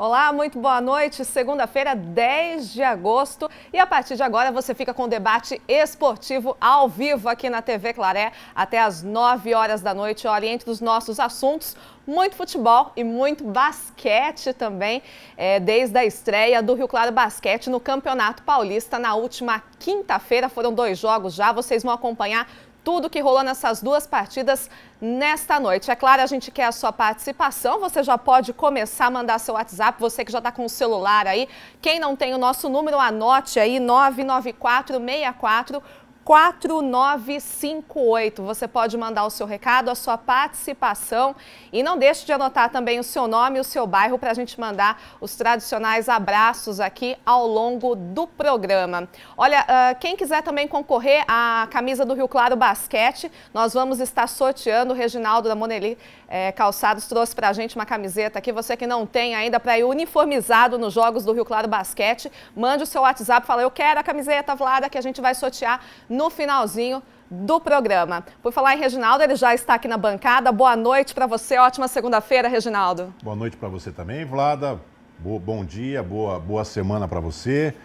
Olá, muito boa noite. Segunda-feira, 10 de agosto. E a partir de agora você fica com o debate esportivo ao vivo aqui na TV Claré até às 9 horas da noite. Olha, entre os nossos assuntos, muito futebol e muito basquete também, desde a estreia do Rio Claro Basquete no Campeonato Paulista na última quinta-feira. Foram 2 jogos já, vocês vão acompanhar tudo que rolou nessas 2 partidas nesta noite. É claro, a gente quer a sua participação, você já pode começar a mandar seu WhatsApp, você que já está com o celular aí. Quem não tem o nosso número, anote aí, 994644958. Você pode mandar o seu recado, a sua participação e não deixe de anotar também o seu nome e o seu bairro para a gente mandar os tradicionais abraços aqui ao longo do programa. Olha, quem quiser também concorrer à camisa do Rio Claro Basquete, nós vamos estar sorteando. O Reginaldo da Moneli Calçados trouxe para a gente uma camiseta aqui. Você que não tem ainda para ir uniformizado nos jogos do Rio Claro Basquete, mande o seu WhatsApp, fala eu quero a camiseta, Vlada, que a gente vai sortear no finalzinho do programa. Por falar em Reginaldo, ele já está aqui na bancada. Boa noite para você, ótima segunda-feira, Reginaldo. Boa noite para você também, Vlada. Bom dia, boa semana para você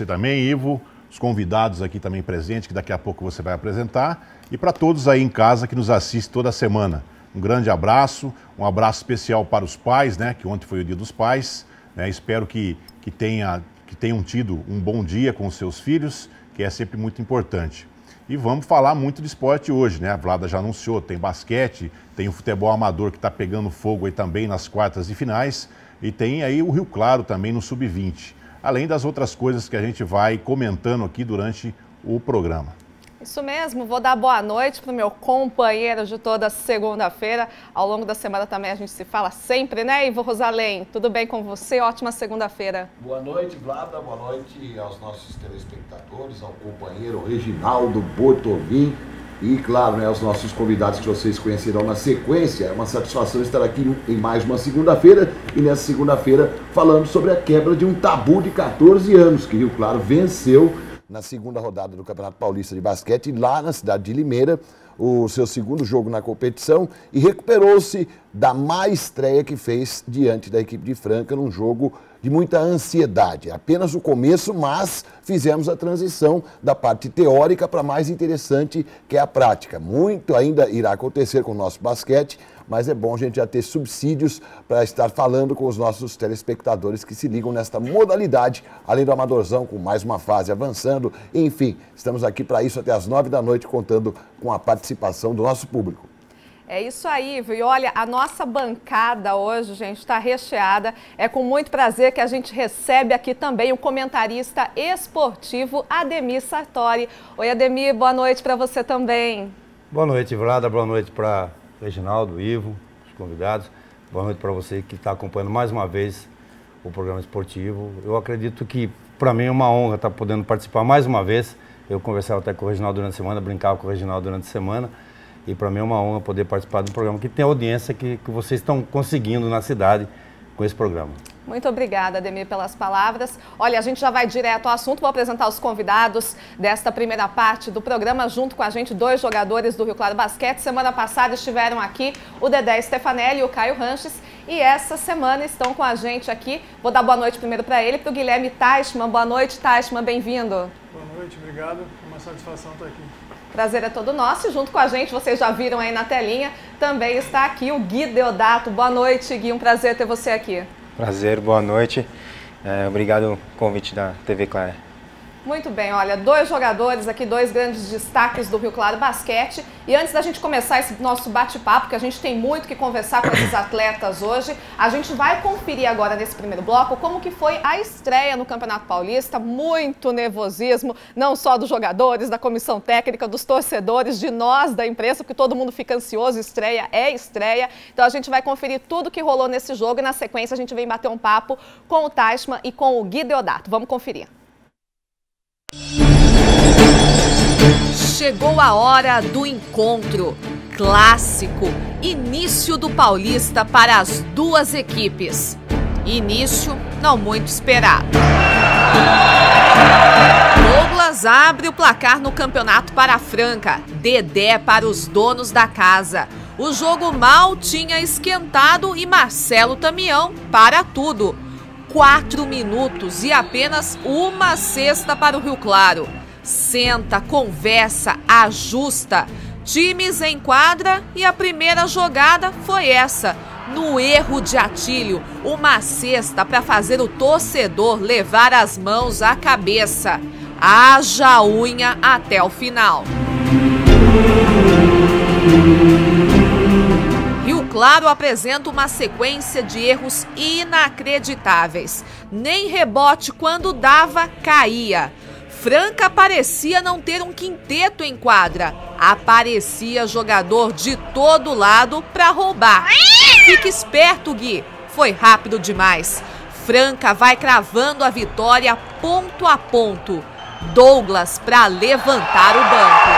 também, Ivo, os convidados aqui também presentes, que daqui a pouco você vai apresentar, e para todos aí em casa que nos assistem toda semana. Um grande abraço, um abraço especial para os pais, né, que ontem foi o Dia dos Pais, né, espero que tenham tido um bom dia com os seus filhos, que é sempre muito importante. E vamos falar muito de esporte hoje, né? A Vlada já anunciou, tem basquete, tem o futebol amador que está pegando fogo aí também nas quartas de finais e tem aí o Rio Claro também no Sub-20, além das outras coisas que a gente vai comentando aqui durante o programa. Isso mesmo, vou dar boa noite para o meu companheiro de toda segunda-feira. Ao longo da semana também a gente se fala sempre, né, Ivo Rosalém? Tudo bem com você? Ótima segunda-feira. Boa noite, Vlada. Boa noite aos nossos telespectadores, ao companheiro Reginaldo Bortolin e, claro, né, aos nossos convidados que vocês conhecerão na sequência. É uma satisfação estar aqui em mais uma segunda-feira e nessa segunda-feira falando sobre a quebra de um tabu de 14 anos que Rio Claro venceu na segunda rodada do Campeonato Paulista de Basquete, lá na cidade de Limeira, o seu segundo jogo na competição, e recuperou-se da má estreia que fez diante da equipe de Franca num jogo de muita ansiedade. Apenas o começo, mas fizemos a transição da parte teórica para a mais interessante, que é a prática. Muito ainda irá acontecer com o nosso basquete, mas é bom a gente já ter subsídios para estar falando com os nossos telespectadores que se ligam nesta modalidade, além do amadorzão, com mais uma fase avançando. Enfim, estamos aqui para isso até às 9 da noite, contando com a participação do nosso público. É isso aí, viu? E olha, a nossa bancada hoje, gente, está recheada. É com muito prazer que a gente recebe aqui também o comentarista esportivo Ademir Sartori. Oi, Ademir, boa noite para você também. Boa noite, Vlada. Boa noite para Reginaldo, Ivo, os convidados. Boa noite para você que está acompanhando mais uma vez o programa esportivo. Eu acredito que, para mim, é uma honra estar podendo participar mais uma vez. Eu conversava até com o Reginaldo durante a semana, brincava com o Reginaldo durante a semana. E para mim é uma honra poder participar de um programa que tem audiência que vocês estão conseguindo na cidade com esse programa. Muito obrigada, Ademir, pelas palavras. Olha, a gente já vai direto ao assunto. Vou apresentar os convidados desta primeira parte do programa. Junto com a gente, 2 jogadores do Rio Claro Basquete. Semana passada estiveram aqui o Dedé Stefanelli e o Caio Ranches. E essa semana estão com a gente aqui. Vou dar boa noite primeiro para ele, para o Guilherme Teichmann. Boa noite, Teichmann, bem-vindo. Boa noite, obrigado. É uma satisfação estar aqui. Prazer é todo nosso. E junto com a gente, vocês já viram aí na telinha, também está aqui o Gui Deodato. Boa noite, Gui. Um prazer ter você aqui. Prazer, boa noite. Obrigado pelo convite da TV Claré. Muito bem, olha, 2 jogadores aqui, 2 grandes destaques do Rio Claro Basquete. E antes da gente começar esse nosso bate-papo, que a gente tem muito que conversar com esses atletas hoje, a gente vai conferir agora nesse primeiro bloco como que foi a estreia no Campeonato Paulista. Muito nervosismo, não só dos jogadores, da comissão técnica, dos torcedores, de nós da imprensa, porque todo mundo fica ansioso, estreia é estreia. Então a gente vai conferir tudo que rolou nesse jogo e na sequência a gente vem bater um papo com o Teichmann e com o Gui Deodato. Vamos conferir. Chegou a hora do encontro clássico, início do Paulista para as 2 equipes. Início não muito esperado. Douglas abre o placar no campeonato para a Franca, Dedé para os donos da casa. O jogo mal tinha esquentado e Marcelo Tamião para tudo. 4 minutos e apenas uma cesta para o Rio Claro. Senta, conversa, ajusta. Times em quadra e a primeira jogada foi essa. No erro de Atílio, uma cesta para fazer o torcedor levar as mãos à cabeça. Haja unha até o final. Rio Claro apresenta uma sequência de erros inacreditáveis. Nem rebote quando dava, caía. Franca parecia não ter um quinteto em quadra. Aparecia jogador de todo lado para roubar. Fique esperto, Gui. Foi rápido demais. Franca vai cravando a vitória ponto a ponto. Douglas para levantar o banco.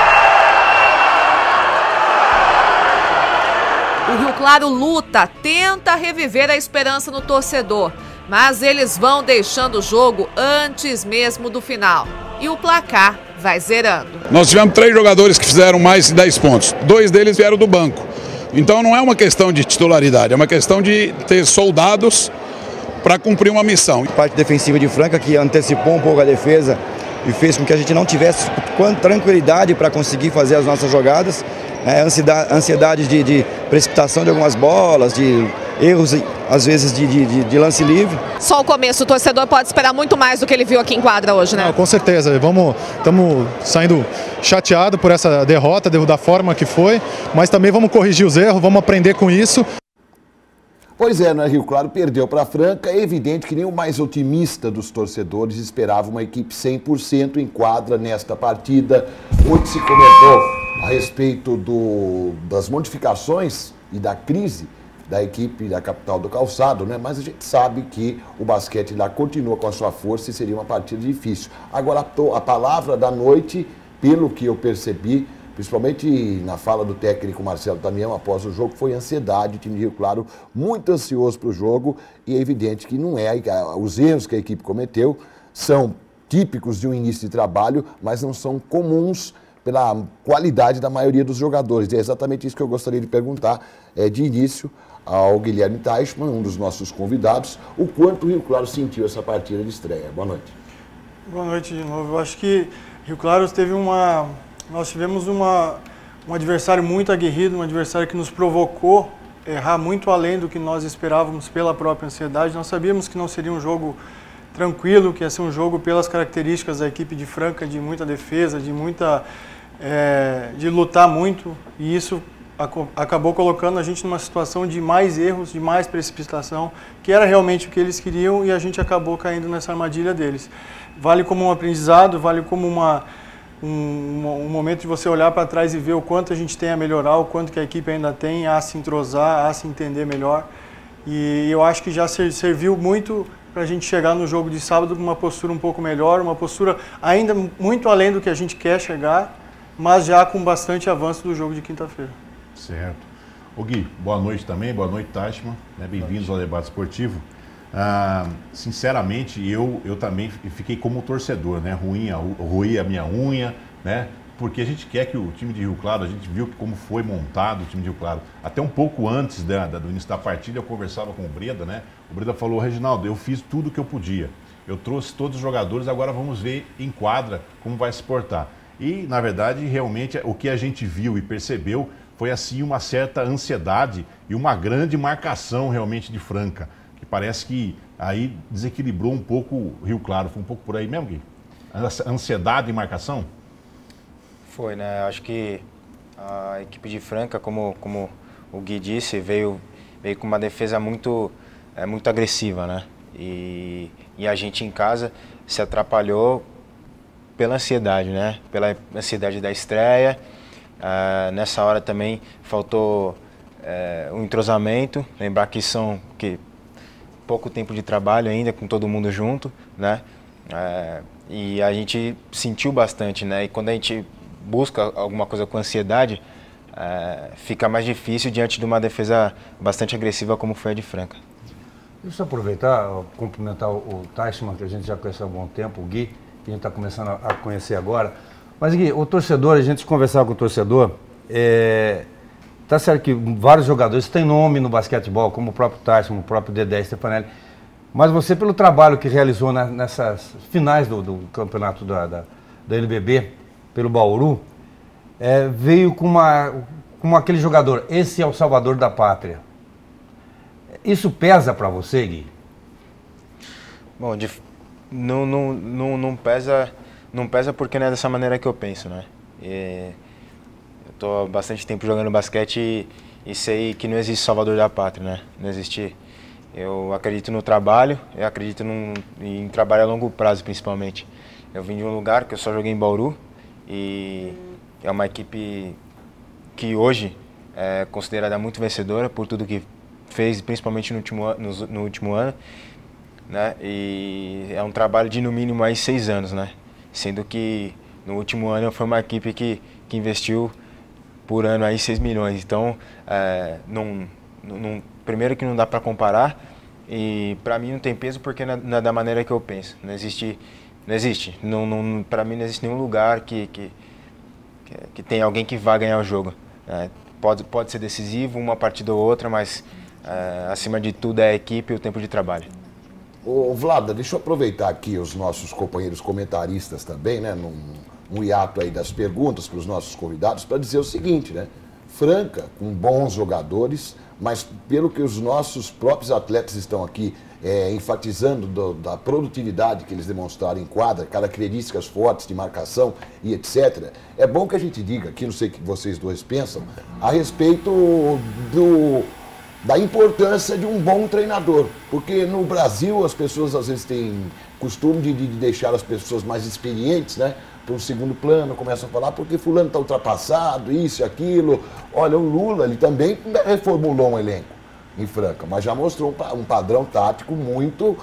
O Rio Claro luta, tenta reviver a esperança no torcedor. Mas eles vão deixando o jogo antes mesmo do final. E o placar vai zerando. Nós tivemos 3 jogadores que fizeram mais de 10 pontos. 2 deles vieram do banco. Então não é uma questão de titularidade, é uma questão de ter soldados para cumprir uma missão. A parte defensiva de Franca que antecipou um pouco a defesa e fez com que a gente não tivesse tranquilidade para conseguir fazer as nossas jogadas. Ansiedade de precipitação de algumas bolas, de erros, às vezes, de lance livre. Só o começo, o torcedor pode esperar muito mais do que ele viu aqui em quadra hoje, né? Não, com certeza, estamos saindo chateados por essa derrota, da forma que foi, mas também vamos corrigir os erros, vamos aprender com isso. Pois é, né? Rio Claro perdeu para Franca. É evidente que nem o mais otimista dos torcedores esperava uma equipe 100% em quadra nesta partida. Muito se comentou a respeito das modificações e da crise da equipe da capital do calçado, né? Mas a gente sabe que o basquete lá continua com a sua força e seria uma partida difícil. Agora, a palavra da noite, pelo que eu percebi, principalmente na fala do técnico Marcelo Damião após o jogo, foi ansiedade. O time de Rio Claro muito ansioso para o jogo e é evidente que não é. Os erros que a equipe cometeu são típicos de um início de trabalho, mas não são comuns pela qualidade da maioria dos jogadores. E é exatamente isso que eu gostaria de perguntar de início ao Guilherme Teichmann, um dos nossos convidados, o quanto o Rio Claro sentiu essa partida de estreia. Boa noite. Boa noite de novo. Eu acho que Rio Claro nós tivemos um adversário muito aguerrido, um adversário que nos provocou errar muito além do que nós esperávamos pela própria ansiedade. Nós sabíamos que não seria um jogo tranquilo, que ia ser um jogo pelas características da equipe de Franca, de muita defesa, de lutar muito, e isso acabou colocando a gente numa situação de mais erros, de mais precipitação, que era realmente o que eles queriam, e a gente acabou caindo nessa armadilha deles. Vale como um aprendizado, vale como um momento de você olhar para trás e ver o quanto a gente tem a melhorar, o quanto que a equipe ainda tem a se entrosar, a se entender melhor. E eu acho que já serviu muito para a gente chegar no jogo de sábado com uma postura um pouco melhor, uma postura ainda muito além do que a gente quer chegar, mas já com bastante avanço do jogo de quinta-feira. Certo. Ô Gui, boa noite também, boa noite Teichmann, né? Bem-vindos ao Debate Esportivo. Sinceramente, eu também fiquei como torcedor, né? Roí a minha unha, né? Porque a gente quer que o time de Rio Claro, a gente viu como foi montado o time de Rio Claro. Até um pouco antes do início da partida, eu conversava com o Breda, né? O Breda falou: Reginaldo, eu fiz tudo o que eu podia. Eu trouxe todos os jogadores, agora vamos ver em quadra como vai se portar. E, na verdade, realmente, o que a gente viu e percebeu foi, assim, uma certa ansiedade e uma grande marcação, realmente, de Franca. Que parece que aí desequilibrou um pouco o Rio Claro. Foi um pouco por aí mesmo, Gui? Ansiedade e marcação? Foi, né? Acho que a equipe de Franca, como o Gui disse, veio com uma defesa muito agressiva, né? E a gente em casa se atrapalhou pela ansiedade, né? Pela ansiedade da estreia. Nessa hora também faltou um entrosamento. Lembrar que pouco tempo de trabalho ainda, com todo mundo junto, né? E a gente sentiu bastante, né? E quando a gente busca alguma coisa com ansiedade, fica mais difícil diante de uma defesa bastante agressiva como foi a de Franca. Deixa eu aproveitar, cumprimentar o Teichmann, que a gente já conhece há algum tempo, o Gui, que a gente está começando a conhecer agora. Mas, Gui, o torcedor, a gente conversar com o torcedor, tá certo que vários jogadores têm nome no basquetebol, como o próprio Teichmann, o próprio Dedé Stefanelli, Mas você, pelo trabalho que realizou nessas finais do campeonato da NBB, pelo Bauru, veio com aquele jogador, esse é o salvador da pátria. Isso pesa para você, Gui? Bom, não pesa porque não é dessa maneira que eu penso, né? Eu tô há bastante tempo jogando basquete e sei que não existe salvador da pátria, né? Não existe. Eu acredito no trabalho, eu acredito em trabalho a longo prazo, principalmente. Eu vim de um lugar que eu só joguei em Bauru e é uma equipe que hoje é considerada muito vencedora por tudo que fez, principalmente no último ano, né? E é um trabalho de no mínimo aí 6 anos, né? Sendo que no último ano foi uma equipe que investiu por ano aí 6 milhões. Então, primeiro que não dá para comparar e para mim não tem peso porque não é da maneira que eu penso. Não existe. Para mim não existe nenhum lugar que tem alguém que vá ganhar o jogo. Pode ser decisivo uma partida ou outra, mas acima de tudo é a equipe e o tempo de trabalho. Ô Vlada, deixa eu aproveitar aqui os nossos companheiros comentaristas também, né, num hiato aí das perguntas para os nossos convidados, para dizer o seguinte, né, Franca, com bons jogadores, mas pelo que os nossos próprios atletas estão aqui enfatizando da produtividade que eles demonstraram em quadra, características fortes de marcação e etc. É bom que a gente diga aqui, não sei o que vocês dois pensam, a respeito da importância de um bom treinador, porque no Brasil as pessoas às vezes têm costume de deixar as pessoas mais experientes, né, para um segundo plano, começam a falar porque fulano está ultrapassado, isso e aquilo. Olha, o Lula, ele também reformulou um elenco em Franca, mas já mostrou um padrão tático muito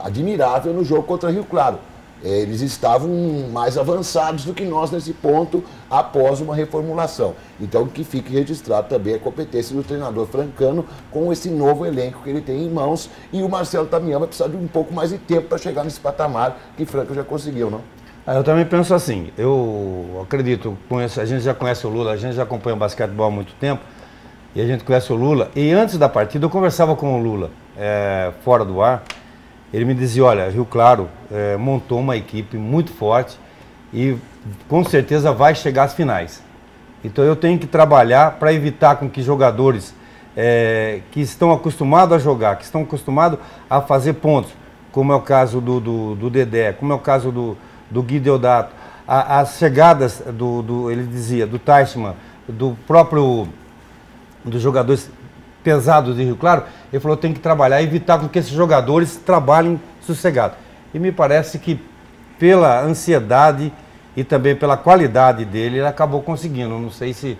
admirável no jogo contra Rio Claro. Eles estavam mais avançados do que nós nesse ponto após uma reformulação. Então que fique registrado também a competência do treinador francano com esse novo elenco que ele tem em mãos, e o Marcelo Tamião vai precisar de um pouco mais de tempo para chegar nesse patamar que Franca já conseguiu, não? Eu também penso assim, eu acredito, a gente já conhece o Lula, a gente já acompanha o basquetebol há muito tempo, e a gente conhece o Lula, e antes da partida eu conversava com o Lula, fora do ar. Ele me dizia, olha, Rio Claro montou uma equipe muito forte e com certeza vai chegar às finais. Então eu tenho que trabalhar para evitar com que jogadores que estão acostumados a jogar, que estão acostumados a fazer pontos, como é o caso do Dedé, como é o caso do Gui Deodato, as chegadas ele dizia, do Teichmann, dos jogadores pesados de Rio Claro, ele falou que tem que trabalhar e evitar com que esses jogadores trabalhem sossegado. E me parece que pela ansiedade e também pela qualidade dele, ele acabou conseguindo. Não sei se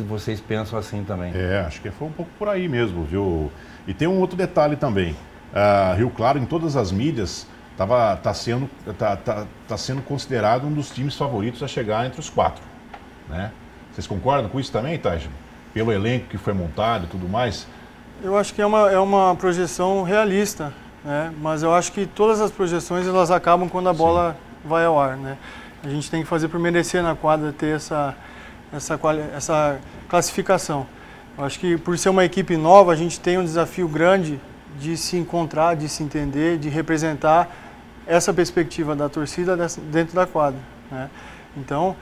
vocês pensam assim também. Acho que foi um pouco por aí mesmo, viu? E tem um outro detalhe também. Rio Claro, em todas as mídias, tá sendo considerado um dos times favoritos a chegar entre os 4. Né? Vocês concordam com isso também, Teichmann? Pelo elenco que foi montado e tudo mais? Eu acho que é uma projeção realista, né? Mas eu acho que todas as projeções elas acabam quando a bola vai ao ar, né? A gente tem que fazer por merecer na quadra ter essa classificação. Eu acho que por ser uma equipe nova, a gente tem um desafio grande de se encontrar, de se entender, de representar essa perspectiva da torcida dentro da quadra, né? Então,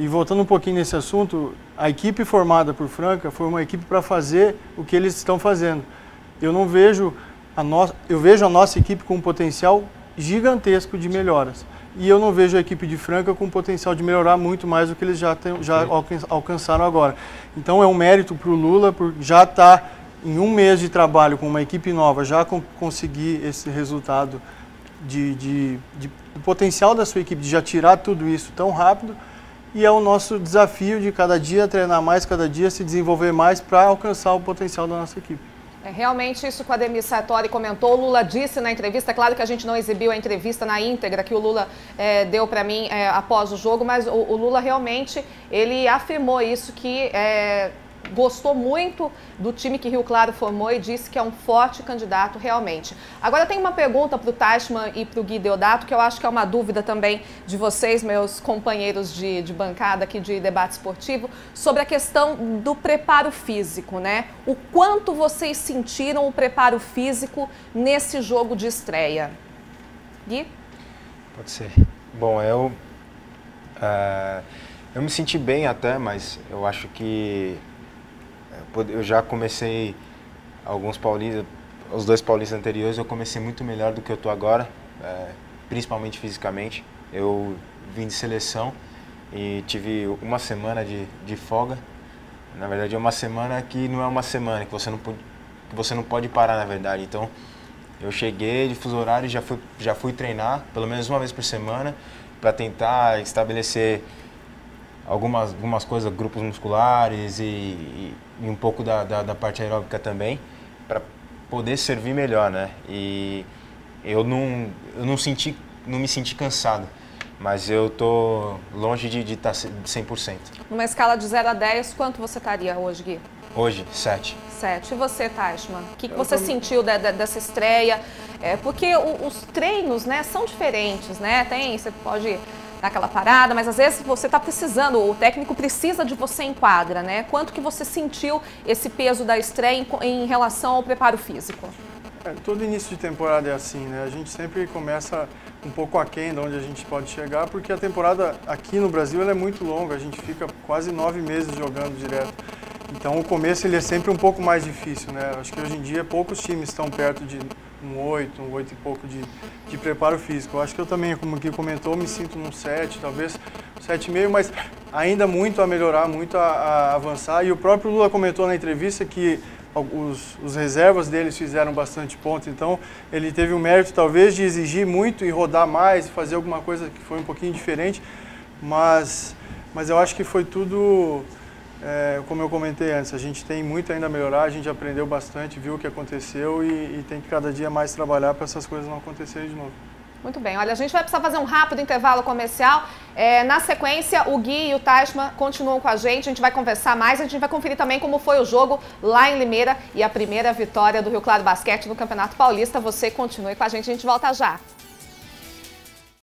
e voltando um pouquinho nesse assunto, a equipe formada por Franca foi uma equipe para fazer o que eles estão fazendo. Eu vejo a nossa equipe com um potencial gigantesco de melhoras. E eu não vejo a equipe de Franca com potencial de melhorar muito mais do que eles já alcançaram agora. Então é um mérito para o Lula por já estar em um mês de trabalho com uma equipe nova, já conseguir esse resultado do potencial da sua equipe, de já tirar tudo isso tão rápido. E é o nosso desafio de cada dia treinar mais, cada dia se desenvolver mais para alcançar o potencial da nossa equipe. Realmente isso que o Ademir Sartori comentou, o Lula disse na entrevista, claro que a gente não exibiu a entrevista na íntegra que o Lula deu para mim após o jogo, mas o Lula realmente, ele afirmou isso, que gostou muito do time que Rio Claro formou e disse que é um forte candidato realmente. Agora eu tenho uma pergunta para o Teichmann e para o Gui Deodato, que eu acho que é uma dúvida também de vocês, meus companheiros de bancada aqui de debate esportivo, sobre a questão do preparo físico, né? O quanto vocês sentiram o preparo físico nesse jogo de estreia? Gui? Pode ser. Bom, eu me senti bem até, mas eu acho que eu já comecei alguns paulistas, os 2 paulistas anteriores, eu comecei muito melhor do que eu estou agora, principalmente fisicamente. Eu vim de seleção e tive uma semana de folga. Na verdade, é uma semana que não é uma semana, que você não pode parar, na verdade. Então, eu cheguei de fuso horário e já fui treinar, pelo menos uma vez por semana, para tentar estabelecer algumas coisas, grupos musculares e um pouco da parte aeróbica também, para poder servir melhor, né? E eu não me senti cansado, mas eu tô longe de estar 100%. Numa escala de 0 a 10, quanto você estaria hoje, Gui? Hoje, 7. 7. E você, Teichmann? O que você sentiu dessa estreia? Porque os treinos, né, são diferentes, né? Você pode dar aquela parada, mas às vezes você está precisando, o técnico precisa de você em quadra, né? Quanto que você sentiu esse peso da estreia em relação ao preparo físico? Todo início de temporada é assim, né? A gente sempre começa um pouco aquém de onde a gente pode chegar, porque a temporada aqui no Brasil ela é muito longa, a gente fica quase 9 meses jogando direto. Então o começo ele é sempre um pouco mais difícil, né? Acho que hoje em dia poucos times estão perto de um 8 e pouco de preparo físico. Eu acho que eu também, como aqui comentou, me sinto num 7, talvez 7,5, mas ainda muito a melhorar, muito a avançar. E o próprio Lula comentou na entrevista que os reservas deles fizeram bastante ponto, então ele teve o mérito talvez de exigir muito e rodar mais, fazer alguma coisa que foi um pouquinho diferente, mas eu acho que foi tudo... como eu comentei antes, a gente tem muito ainda a melhorar, a gente aprendeu bastante, viu o que aconteceu e tem que cada dia mais trabalhar para essas coisas não acontecerem de novo. Muito bem, olha, a gente vai precisar fazer um rápido intervalo comercial. Na sequência, o Gui e o Teichmann continuam com a gente vai conversar mais, a gente vai conferir também como foi o jogo lá em Limeira e a primeira vitória do Rio Claro Basquete no Campeonato Paulista. Você continue com a gente volta já.